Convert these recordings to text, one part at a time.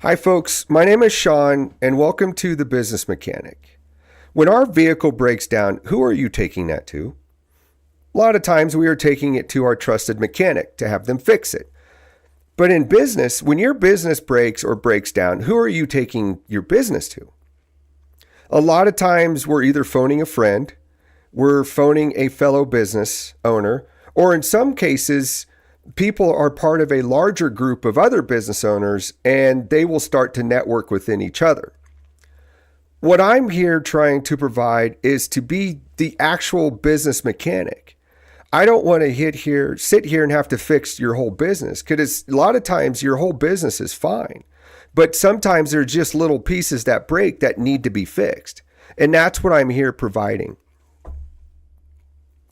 Hi, folks. My name is Shawn, and welcome to The Business Mechanic. When our vehicle breaks down, who are you taking that to? A lot of times we are taking it to our trusted mechanic to have them fix it. But in business, when your business breaks or breaks down, who are you taking your business to? A lot of times we're either phoning a friend, we're phoning a fellow business owner, or in some cases, people are part of a larger group of other business owners and they will start to network within each other. What I'm here trying to provide is to be the actual business mechanic. I don't want to sit here and have to fix your whole business, because a lot of times your whole business is fine, but sometimes there's just little pieces that break that need to be fixed. And that's what I'm here providing.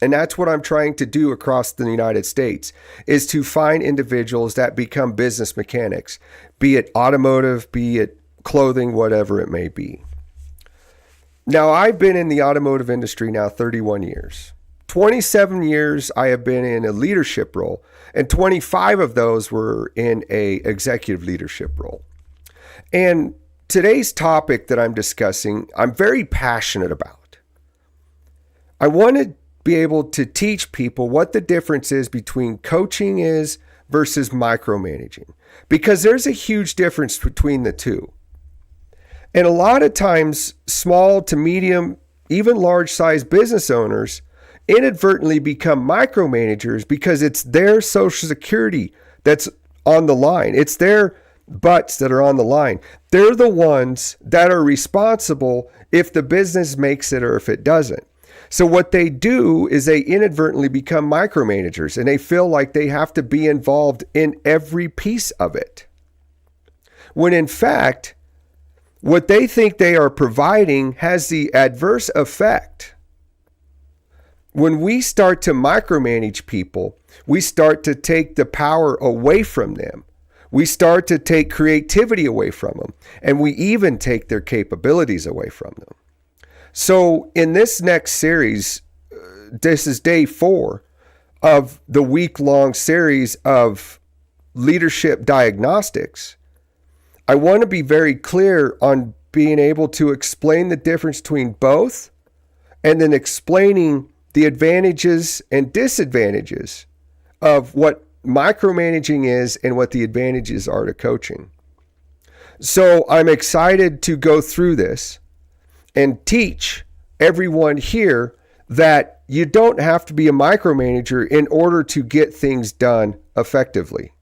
And that's what I'm trying to do across the United States, is to find individuals that become business mechanics, be it automotive, be it clothing, whatever it may be. Now, I've been in the automotive industry now 31 years. 27 years I have been in a leadership role, and 25 of those were in a executive leadership role. And today's topic that I'm discussing, I'm very passionate about. I want to be able to teach people what the difference is between coaching is versus micromanaging, because there's a huge difference between the two. And a lot of times, small to medium, even large size business owners inadvertently become micromanagers because it's their social security that's on the line. It's their butts that are on the line. They're the ones that are responsible if the business makes it or if it doesn't. So what they do is they inadvertently become micromanagers, and they feel like they have to be involved in every piece of it. When in fact, what they think they are providing has the adverse effect. When we start to micromanage people, we start to take the power away from them. We start to take creativity away from them, and we even take their capabilities away from them. So in this next series, this is day 4 of the week-long series of leadership diagnostics. I want to be very clear on being able to explain the difference between both, and then explaining the advantages and disadvantages of what micromanaging is and what the advantages are to coaching. So I'm excited to go through this and teach everyone here that you don't have to be a micromanager in order to get things done effectively.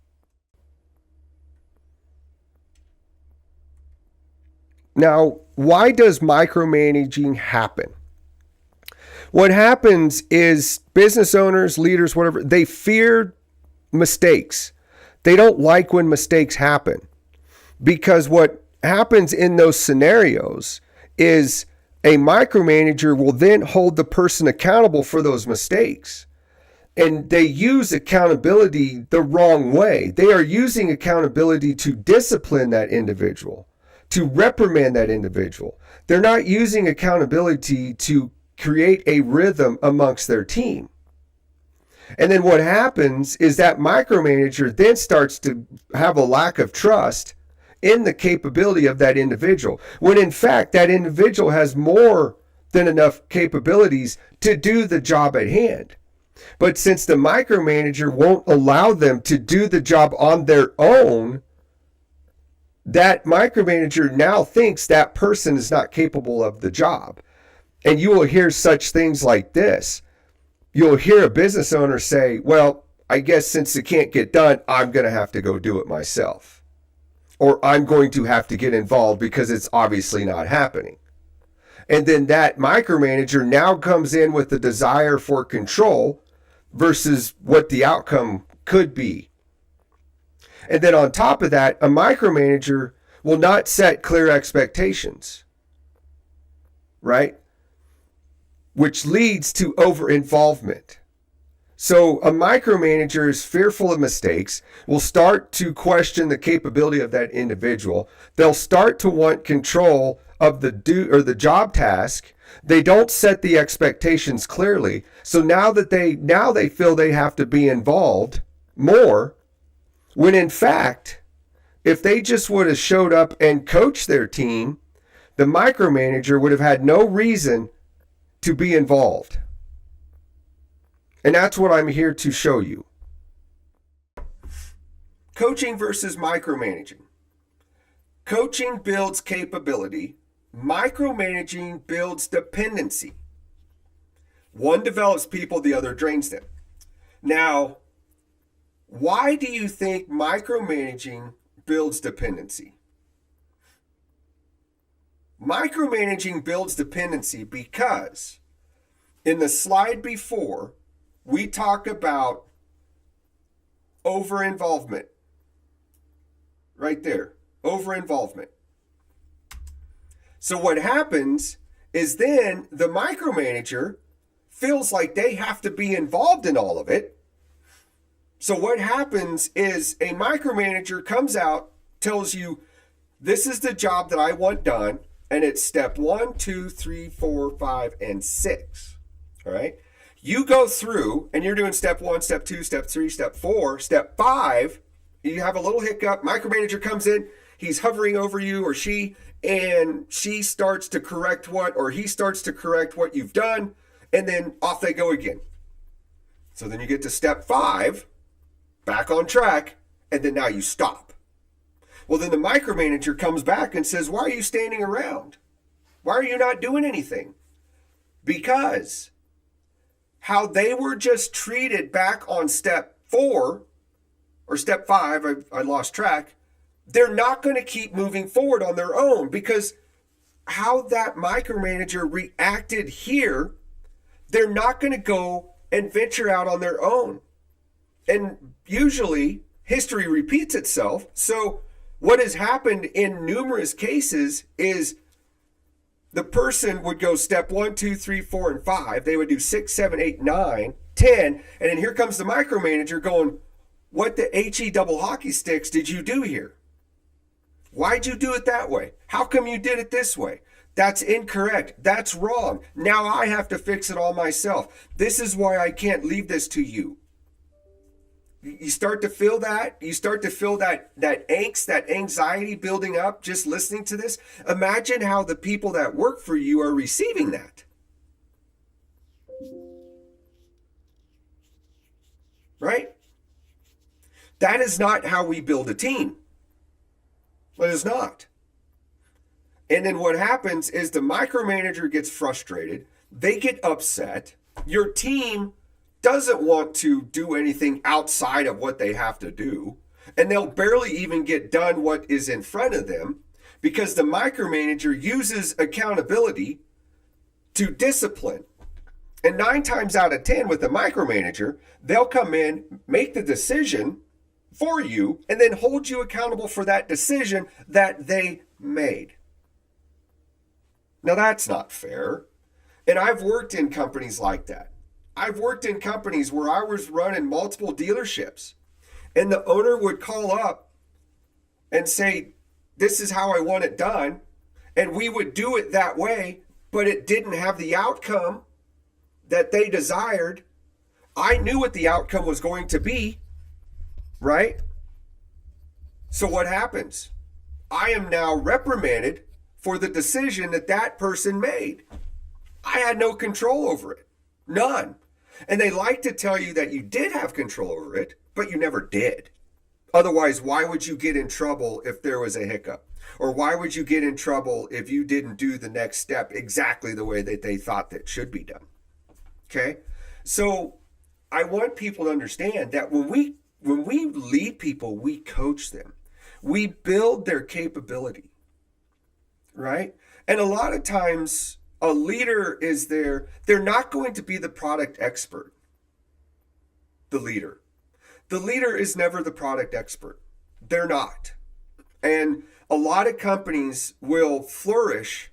Now, why does micromanaging happen? What happens is business owners, leaders, whatever, they fear mistakes. They don't like when mistakes happen, because what happens in those scenarios is a micromanager will then hold the person accountable for those mistakes. And they use accountability the wrong way. They are using accountability to discipline that individual, to reprimand that individual. They're not using accountability to create a rhythm amongst their team. And then what happens is that micromanager then starts to have a lack of trust in the capability of that individual, when in fact that individual has more than enough capabilities to do the job at hand. But since the micromanager won't allow them to do the job on their own, that micromanager now thinks that person is not capable of the job. And you will hear such things like this. You'll hear a business owner say, well, I guess since it can't get done, I'm going to have to go do it myself. Or I'm going to have to get involved because it's obviously not happening. And then that micromanager now comes in with the desire for control versus what the outcome could be. And then on top of that, a micromanager will not set clear expectations, right? Which leads to over-involvement. So a micromanager is fearful of mistakes, will start to question the capability of that individual. They'll start to want control of the job task. They don't set the expectations clearly. So now they feel they have to be involved more, when in fact If they just would have showed up and coached their team, the micromanager would have had no reason to be involved. And that's what I'm here to show you. Coaching versus micromanaging. Coaching builds capability. Micromanaging builds dependency. One develops people, the other drains them. Now, why do you think micromanaging builds dependency? Micromanaging builds dependency because in the slide before, we talk about over-involvement. Right there, over-involvement. So what happens is then the micromanager feels like they have to be involved in all of it. So what happens is a micromanager comes out, tells you, this is the job that I want done, and it's step 1, 2, 3, 4, 5, and 6. All right? You go through and you're doing step 1, step 2, step 3, step 4, step 5. You have a little hiccup. Micromanager comes in, he's hovering over you or she, and she starts to correct or he starts to correct what you've done, and then off they go again. So then you get to step 5, back on track, and then now you stop. Well, then the micromanager comes back and says, why are you standing around? Why are you not doing anything? Because how they were just treated back on step 4 or step 5, I lost track, they're not going to keep moving forward on their own, because how that micromanager reacted here, they're not going to go and venture out on their own. And usually history repeats itself. So what has happened in numerous cases is the person would go step 1, 2, 3, 4, and 5. They would do 6, 7, 8, 9, 10. And then here comes the micromanager going, what the HE double hockey sticks did you do here? Why'd you do it that way? How come you did it this way? That's incorrect. That's wrong. Now I have to fix it all myself. This is why I can't leave this to you. You start to feel that. You start to feel that angst, that anxiety building up just listening to this. Imagine how the people that work for you are receiving that. Right? That is not how we build a team. It is not. And then what happens is the micromanager gets frustrated. They get upset. Your team doesn't want to do anything outside of what they have to do. And they'll barely even get done what is in front of them, because the micromanager uses accountability to discipline. And 9 times out of 10 with the micromanager, they'll come in, make the decision for you, and then hold you accountable for that decision that they made. Now that's not fair. And I've worked in companies like that. I've worked in companies where I was running multiple dealerships, and the owner would call up and say, this is how I want it done. And we would do it that way, but it didn't have the outcome that they desired. I knew what the outcome was going to be, right? So what happens? I am now reprimanded for the decision that that person made. I had no control over it. None. And they like to tell you that you did have control over it, but you never did. Otherwise, why would you get in trouble if there was a hiccup? Or why would you get in trouble if you didn't do the next step exactly the way that they thought that should be done? Okay? So I want people to understand that when we lead people, we coach them. We build their capability, right? And a lot of times a leader is there. They're not going to be the product expert, the leader. The leader is never the product expert. They're not. And a lot of companies will flourish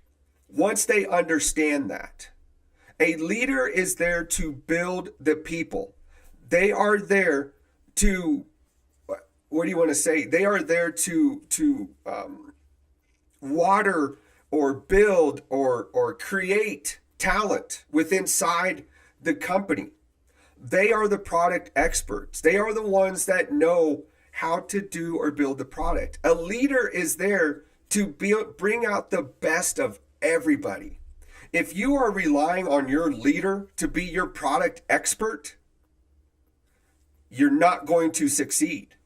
once they understand that. A leader is there to build the people. They are there to, what do you want to say? They are there to water or build or create talent within inside the company. They are the product experts. They are the ones that know how to do or build the product. A leader is there to bring out the best of everybody. If you are relying on your leader to be your product expert, you're not going to succeed.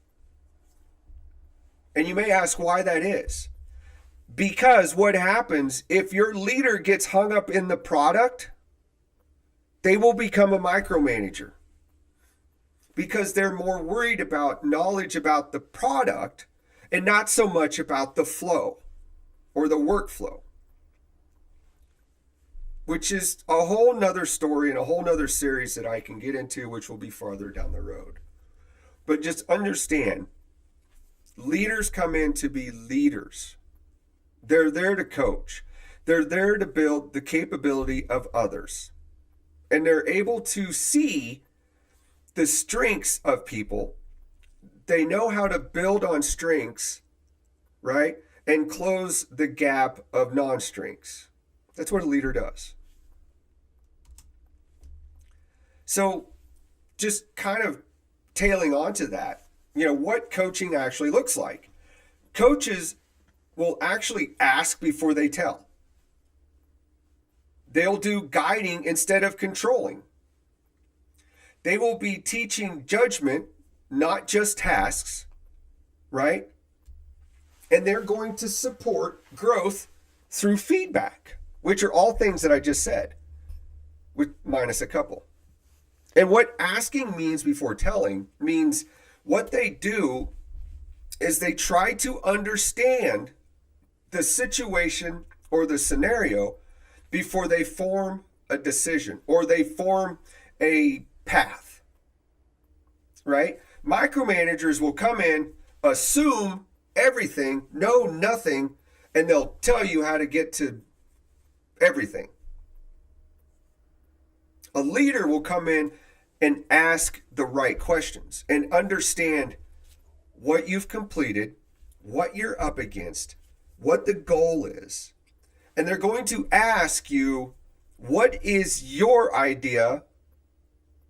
And you may ask why that is. Because what happens if your leader gets hung up in the product, they will become a micromanager. Because they're more worried about knowledge about the product and not so much about the flow or the workflow. Which is a whole nother story and a whole nother series that I can get into, which will be farther down the road. But just understand, leaders come in to be leaders. They're there to coach. They're there to build the capability of others. And they're able to see the strengths of people. They know how to build on strengths, right? And close the gap of non-strengths. That's what a leader does. So just kind of tailing onto that, what coaching actually looks like. Coaches will actually ask before they tell. They'll do guiding instead of controlling. They will be teaching judgment, not just tasks, right? And they're going to support growth through feedback, which are all things that I just said, with minus a couple. And what asking means before telling means what they do is they try to understand the situation or the scenario before they form a decision or they form a path, right? Micromanagers will come in, assume everything, know nothing, and they'll tell you how to get to everything. A leader will come in and ask the right questions and understand what you've completed, what you're up against, what the goal is. And they're going to ask you, what is your idea,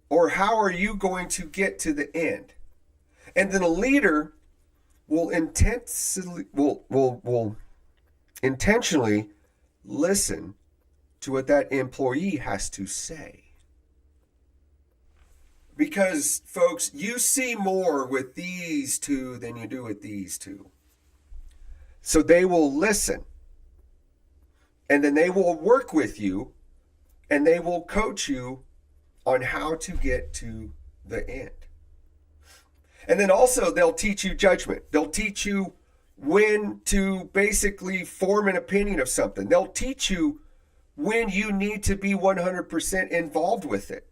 or how are you going to get to the end? And then a leader will intentionally listen to what that employee has to say. Because, folks, you see more with these two than you do with these two. So they will listen. And then they will work with you. And they will coach you on how to get to the end. And then also they'll teach you judgment. They'll teach you when to basically form an opinion of something. They'll teach you when you need to be 100% involved with it.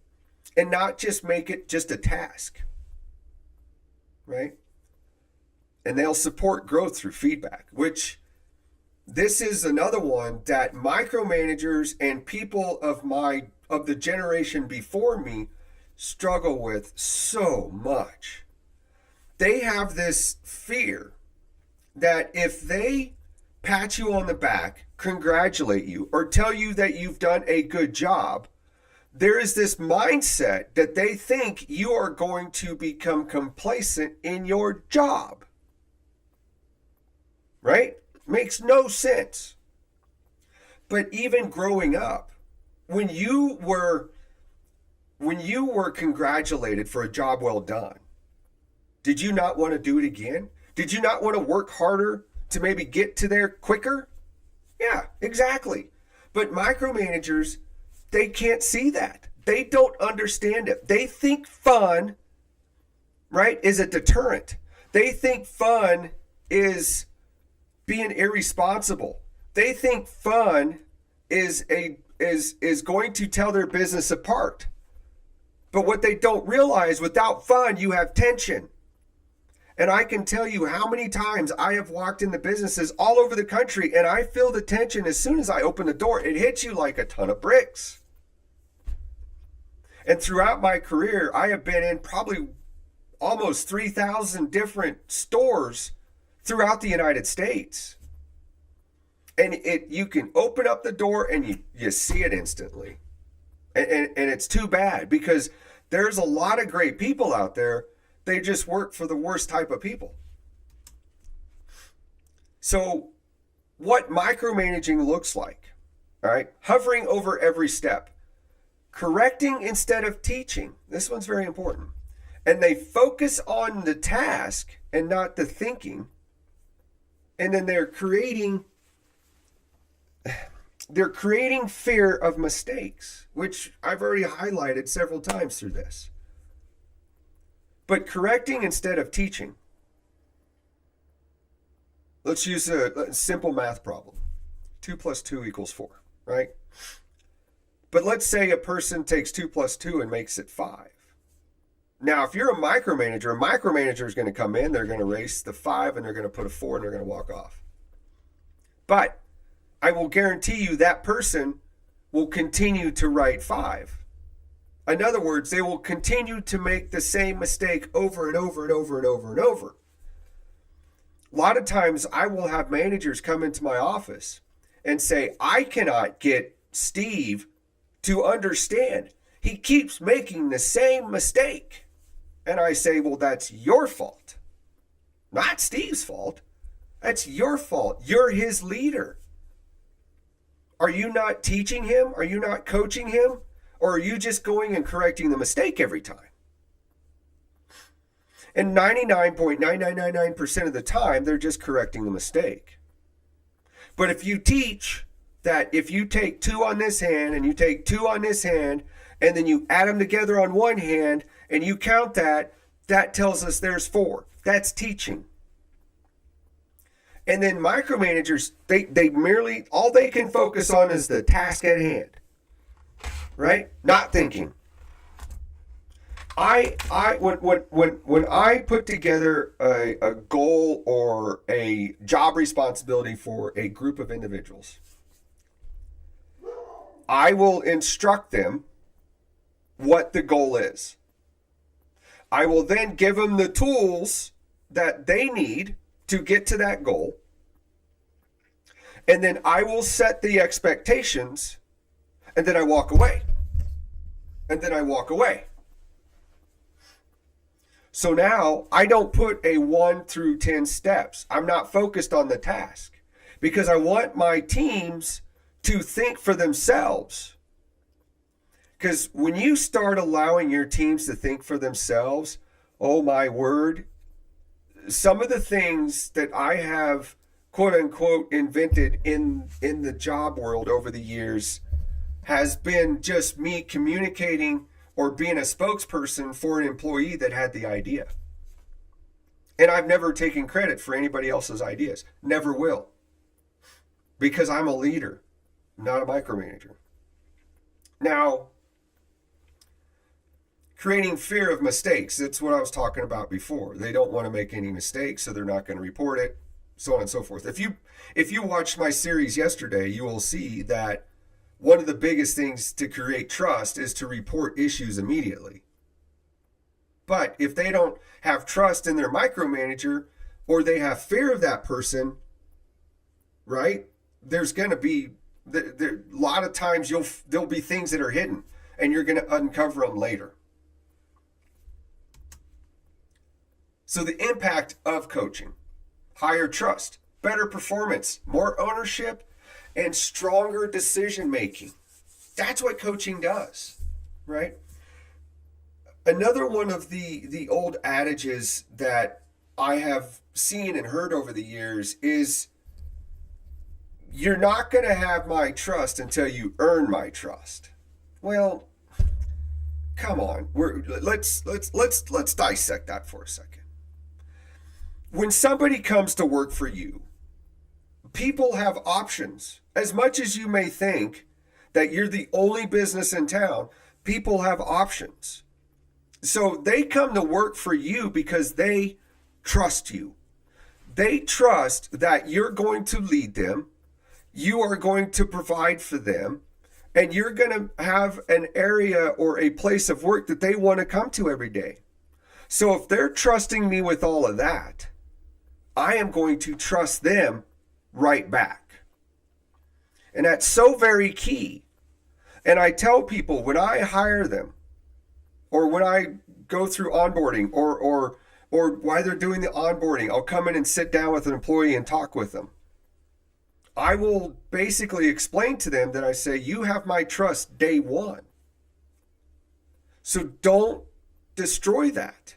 And not just make it just a task, right? And they'll support growth through feedback, which this is another one that micromanagers and people of the generation before me struggle with so much. They have this fear that if they pat you on the back, congratulate you, or tell you that you've done a good job, there is this mindset that they think you are going to become complacent in your job. Right? Makes no sense. But even growing up, when you were congratulated for a job well done, did you not want to do it again? Did you not want to work harder to maybe get to there quicker? Yeah, exactly. But micromanagers, they can't see that. They don't understand it. They think fun, right, is a deterrent. They think fun is being irresponsible. They think fun is going to tell their business apart. But what they don't realize, without fun, you have tension. And I can tell you how many times I have walked into businesses all over the country and I feel the tension as soon as I open the door. It hits you like a ton of bricks. And throughout my career, I have been in probably almost 3,000 different stores throughout the United States. And you can open up the door and you see it instantly. And it's too bad because there's a lot of great people out there They just work for the worst type of people. So what micromanaging looks like, all right? Hovering over every step, correcting instead of teaching. This one's very important. And they focus on the task and not the thinking. And then they're creating fear of mistakes, which I've already highlighted several times through this. But correcting instead of teaching. Let's use a simple math problem. 2 plus 2 equals 4, right? But let's say a person takes 2 plus 2 and makes it 5. Now, if you're a micromanager is going to come in, they're going to erase the 5 and they're going to put a 4 and they're going to walk off. But I will guarantee you that person will continue to write 5. In other words, they will continue to make the same mistake over and over and over and over and over. A lot of times I will have managers come into my office and say, I cannot get Steve to understand. He keeps making the same mistake. And I say, well, that's your fault. Not Steve's fault. That's your fault. You're his leader. Are you not teaching him? Are you not coaching him? Or are you just going and correcting the mistake every time? And 99.9999% of the time, they're just correcting the mistake. But if you teach that if you take 2 on this hand and you take 2 on this hand, and then you add them together on one hand and you count that, that tells us there's 4. That's teaching. And then micromanagers, they merely, all they can focus on is the task at hand, right? Not thinking. When I put together a goal or a job responsibility for a group of individuals, I will instruct them what the goal is. I will then give them the tools that they need to get to that goal. And then I will set the expectations, and then I walk away. And then I walk away. So now I don't put a 1 through 10 steps. I'm not focused on the task because I want my teams to think for themselves. Because when you start allowing your teams to think for themselves, oh my word, some of the things that I have quote unquote invented in the job world over the years has been just me communicating or being a spokesperson for an employee that had the idea. And I've never taken credit for anybody else's ideas. Never will. Because I'm a leader, not a micromanager. Now, creating fear of mistakes. That's what I was talking about before. They don't want to make any mistakes, so they're not going to report it, so on and so forth. If you watched my series yesterday, you will see that one of the biggest things to create trust is to report issues immediately. But if they don't have trust in their micromanager or they have fear of that person, right? There's going to be a lot of times there'll be things that are hidden and you're going to uncover them later. So the impact of coaching: higher trust, better performance, more ownership, and stronger decision making. That's what coaching does, right? Another one of the old adages that I have seen and heard over the years is, you're not going to have my trust until you earn my trust. Well, come on. Let's dissect that for a second. When somebody comes to work for you, people have options. As much as you may think that you're the only business in town, people have options. So they come to work for you because they trust you. They trust that you're going to lead them, you are going to provide for them, and you're going to have an area or a place of work that they want to come to every day. So if they're trusting me with all of that, I am going to trust them right back. And that's so very key. And I tell people when I hire them or when I go through onboarding or while they're doing the onboarding, I'll come in and sit down with an employee and talk with them. I will basically explain to them that I say, you have my trust day one. So don't destroy that.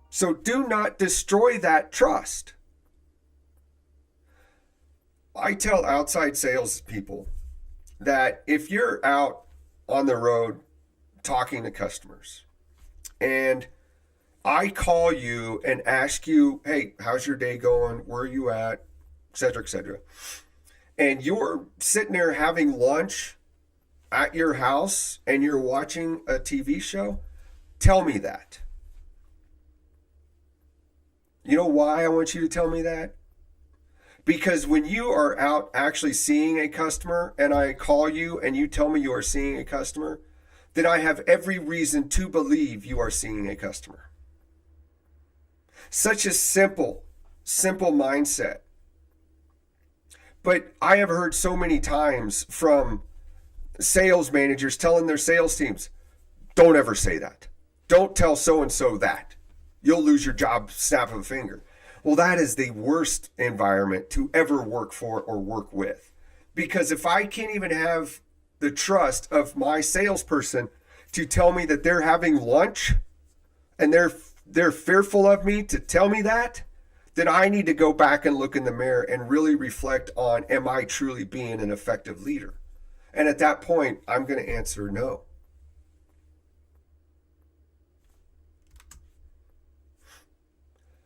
So do not destroy that trust. I tell outside salespeople that if you're out on the road talking to customers and I call you and ask you, hey, how's your day going? Where are you at? Et cetera, et cetera. And you're sitting there having lunch at your house and you're watching a TV show, tell me that. You know why I want you to tell me that? Because when you are out actually seeing a customer and I call you and you tell me you are seeing a customer, then I have every reason to believe you are seeing a customer. Such a simple mindset. But I have heard so many times from sales managers telling their sales teams, don't ever say that. Don't tell so-and-so that. You'll lose your job, snap of a finger. Well, that is the worst environment to ever work for or work with. Because if I can't even have the trust of my salesperson to tell me that they're having lunch and they're fearful of me to tell me that, then I need to go back and look in the mirror and really reflect on, am I truly being an effective leader? And at that point, I'm going to answer no.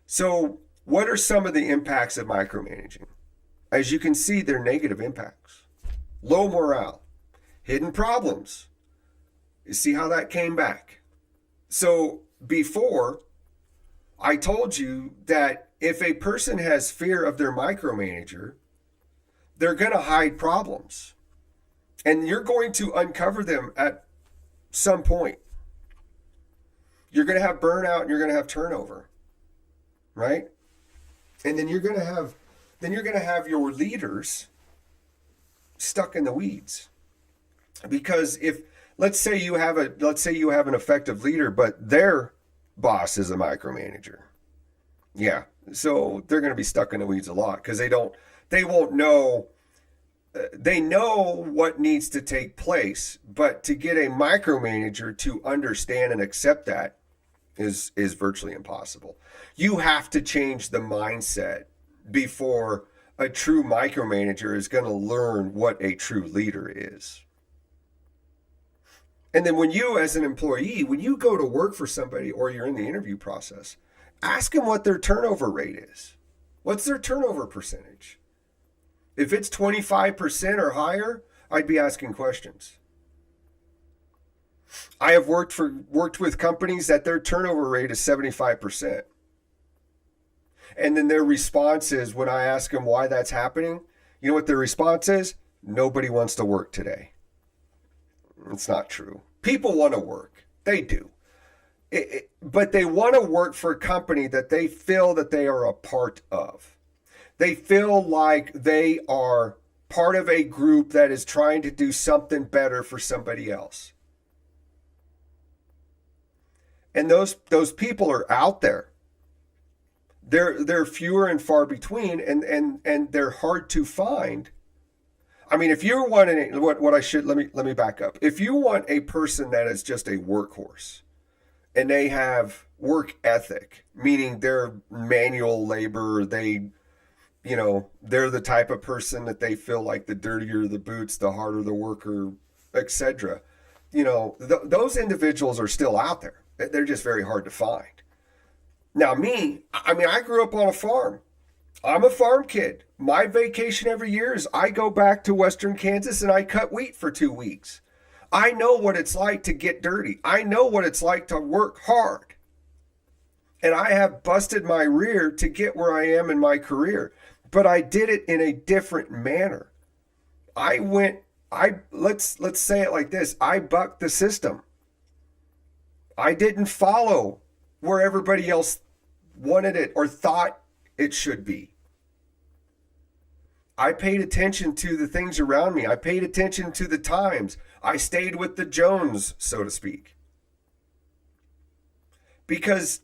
So what are some of the impacts of micromanaging? As you can see, they're negative impacts. Low morale, hidden problems. You see how that came back? So before, I told you that if a person has fear of their micromanager, they're going to hide problems. And you're going to uncover them at some point. You're going to have burnout and you're going to have turnover, right? And then you're going to have your leaders stuck in the weeds. Because if let's say you have an effective leader, but their boss is a micromanager. Yeah. So they're going to be stuck in the weeds a lot because they won't know. They know what needs to take place, but to get a micromanager to understand and accept that is virtually impossible. You have to change the mindset before a true micromanager is going to learn what a true leader is. And then when you, as an employee, when you go to work for somebody or you're in the interview process, ask them what their turnover rate is. What's their turnover percentage? If it's 25% or higher, I'd be asking questions. I have worked with companies that their turnover rate is 75%. And then their response is, when I ask them why that's happening, you know what their response is? Nobody wants to work today. It's not true. People want to work. They do. But they want to work for a company that they feel that they are a part of. They feel like they are part of a group that is trying to do something better for somebody else. And those people are out there. They're fewer and far between, and they're hard to find. I mean, if you're wanting let me back up. If you want a person that is just a workhorse and they have work ethic, meaning they're manual labor, they're the type of person that they feel like the dirtier the boots, the harder the worker, etc. Those individuals are still out there. They're just very hard to find. Now I grew up on a farm. I'm a farm kid. My vacation every year is I go back to Western Kansas and I cut wheat for 2 weeks. I know what it's like to get dirty. I know what it's like to work hard. And I have busted my rear to get where I am in my career. But I did it in a different manner. Let's say it like this. I bucked the system. I didn't follow where everybody else wanted it or thought it should be. I paid attention to the things around me. I paid attention to the times. I stayed with the Jones, so to speak. Because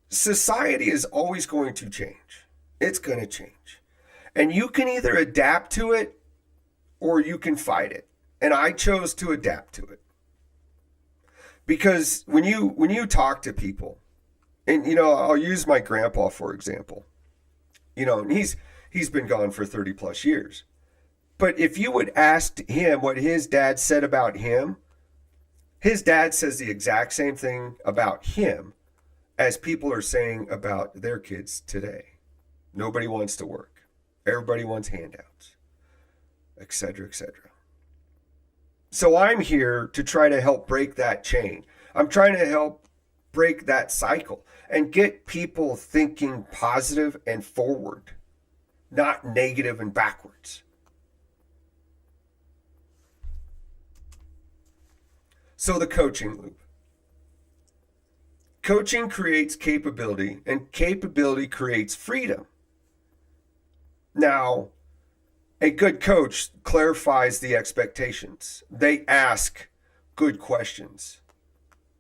society is always going to change. It's going to change. And you can either adapt to it or you can fight it. And I chose to adapt to it. Because when you talk to people, and I'll use my grandpa for example. And he's been gone for 30 plus years. But if you would ask him what his dad said about him, his dad says the exact same thing about him as people are saying about their kids today. Nobody wants to work. Everybody wants handouts, et cetera, et cetera. So I'm here to try to help break that chain. I'm trying to help break that cycle and get people thinking positive and forward, not negative and backwards. So the coaching loop. Coaching creates capability, and capability creates freedom. Now, a good coach clarifies the expectations. They ask good questions.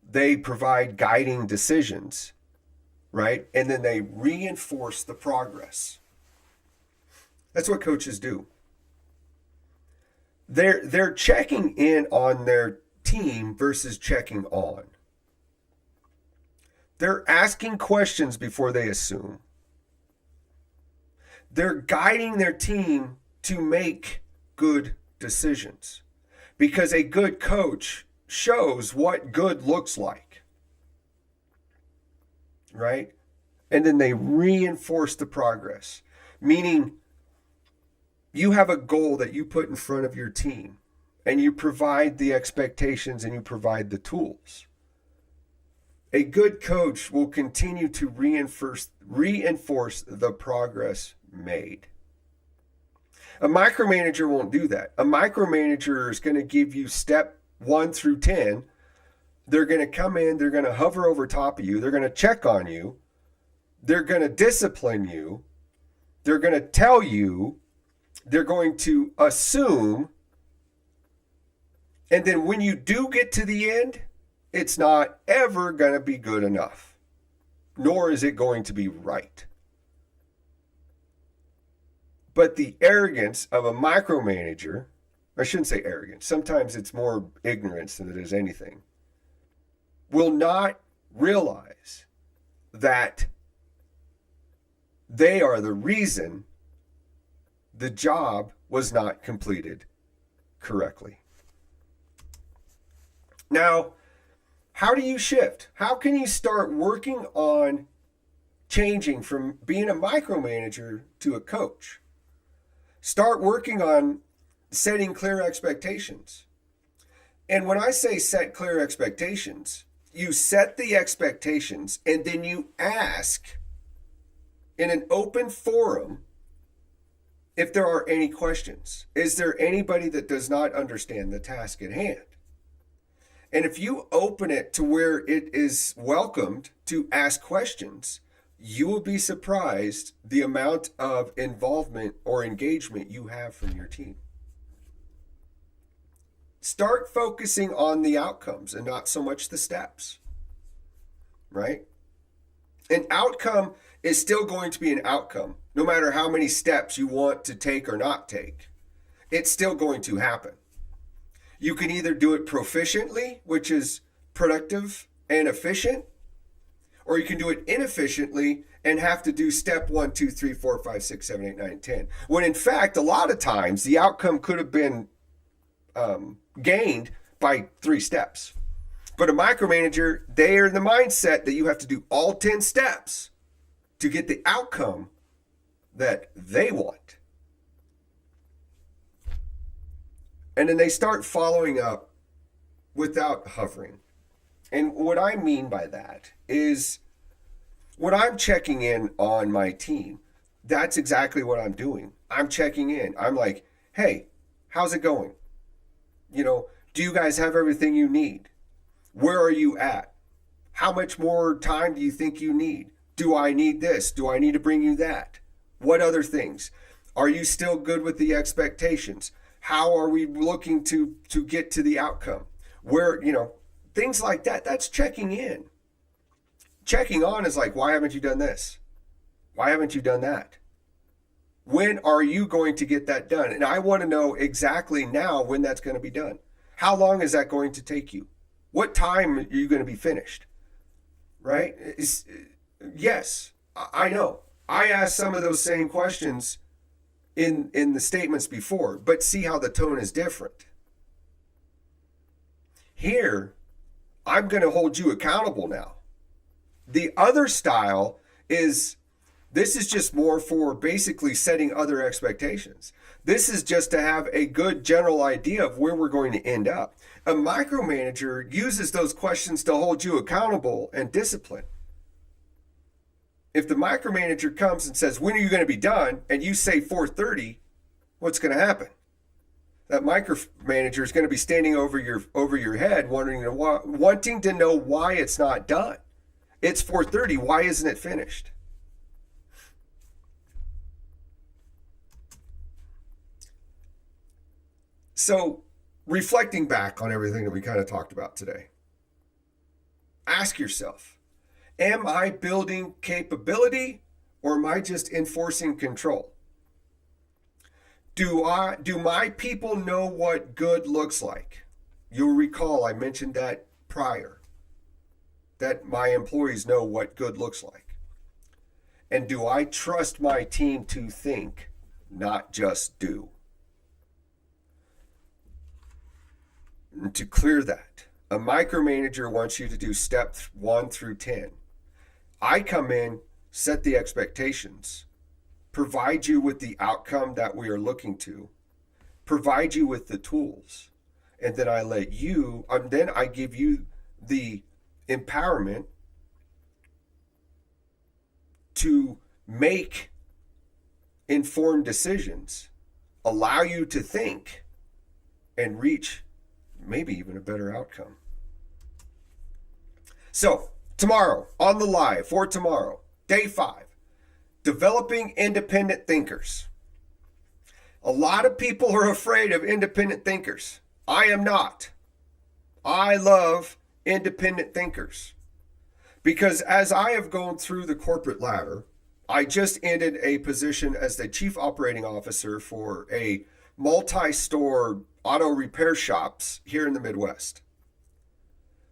They provide guiding decisions, right? And then they reinforce the progress. That's what coaches do. They're checking in on their team versus checking on. They're asking questions before they assume. They're guiding their team to make good decisions, because a good coach shows what good looks like, right? And then they reinforce the progress, meaning you have a goal that you put in front of your team and you provide the expectations and you provide the tools. A good coach will continue to reinforce the progress made. A micromanager won't do that. A micromanager is going to give you step 1 through 10. They're going to come in, they're going to hover over top of you, they're going to check on you, they're going to discipline you, they're going to tell you, they're going to assume, and then when you do get to the end, it's not ever going to be good enough, nor is it going to be right. But the arrogance of a micromanager, I shouldn't say arrogance, sometimes it's more ignorance than it is anything, will not realize that they are the reason the job was not completed correctly. Now, how do you shift? How can you start working on changing from being a micromanager to a coach? Start working on setting clear expectations. And when I say set clear expectations, you set the expectations and then you ask in an open forum if there are any questions. Is there anybody that does not understand the task at hand? And if you open it to where it is welcomed to ask questions, you will be surprised the amount of involvement or engagement you have from your team. Start focusing on the outcomes and not so much the steps, right? An outcome is still going to be an outcome, no matter how many steps you want to take or not take. It's still going to happen. You can either do it proficiently, which is productive and efficient, or you can do it inefficiently and have to do step 1, 2, 3, 4, 5, 6, 7, 8, 9, 10. When in fact, a lot of times the outcome could have been gained by 3 steps. But a micromanager, they are in the mindset that you have to do all 10 steps to get the outcome that they want. And then they start following up without hovering. And what I mean by that is when I'm checking in on my team, that's exactly what I'm doing. I'm checking in. I'm like, hey, how's it going? Do you guys have everything you need? Where are you at? How much more time do you think you need? Do I need this? Do I need to bring you that? What other things? Are you still good with the expectations? How are we looking to get to the outcome? Where, things like that. That's checking in. Checking on is like, why haven't you done this? Why haven't you done that? When are you going to get that done? And I want to know exactly now when that's going to be done. How long is that going to take you? What time are you going to be finished? Right? Yes, I know. I asked some of those same questions in the statements before, but see how the tone is different. Here, I'm going to hold you accountable now. The other style is, this is just more for basically setting other expectations. This is just to have a good general idea of where we're going to end up. A micromanager uses those questions to hold you accountable and discipline. If the micromanager comes and says, when are you going to be done? And you say 4:30, what's going to happen? That micromanager is going to be standing over your head wanting to know why it's not done. It's 4:30. Why isn't it finished? So, reflecting back on everything that we kind of talked about today, ask yourself, am I building capability or am I just enforcing control? Do my people know what good looks like? You'll recall I mentioned that prior, that my employees know what good looks like. And do I trust my team to think, not just do? And to clear that, a micromanager wants you to do step 1 through 10. I come in, set the expectations, provide you with the outcome that we are looking to, provide you with the tools, and then I give you the empowerment to make informed decisions, allow you to think, and reach maybe even a better outcome. So, tomorrow, on the live for tomorrow, day 5, developing independent thinkers. A lot of people are afraid of independent thinkers. I am not. I love independent thinkers because as I have gone through the corporate ladder, I just ended a position as the chief operating officer for a multi-store auto repair shops here in the Midwest.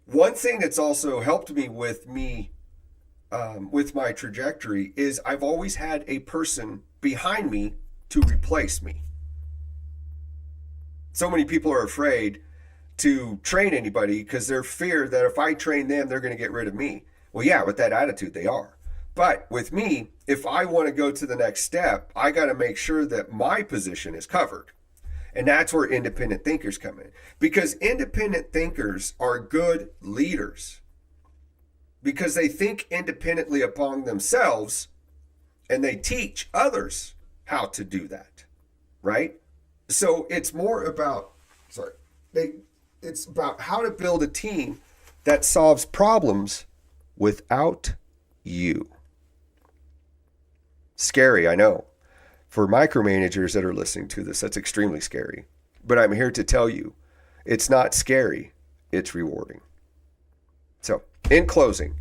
One thing that's also helped me with my trajectory is I've always had a person behind me to replace me. So many people are afraid to train anybody because they're fear that if I train them, they're going to get rid of me. Well, yeah, with that attitude, they are. But with me, if I want to go to the next step, I got to make sure that my position is covered. And that's where independent thinkers come in. Because independent thinkers are good leaders. Because they think independently upon themselves and they teach others how to do that. Right? So it's more about, it's about how to build a team that solves problems without you. Scary, I know. For micromanagers that are listening to this, that's extremely scary. But I'm here to tell you, it's not scary, it's rewarding. So, in closing,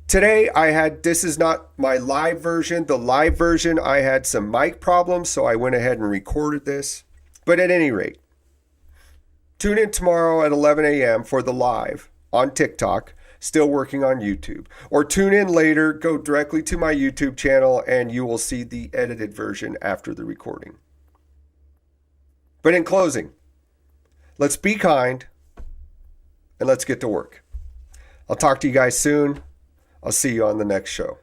today this is not my live version. The live version, I had some mic problems, so I went ahead and recorded this. But at any rate, tune in tomorrow at 11 a.m. for the live on TikTok. Still working on YouTube. Or tune in later, go directly to my YouTube channel, and you will see the edited version after the recording. But in closing, let's be kind and let's get to work. I'll talk to you guys soon. I'll see you on the next show.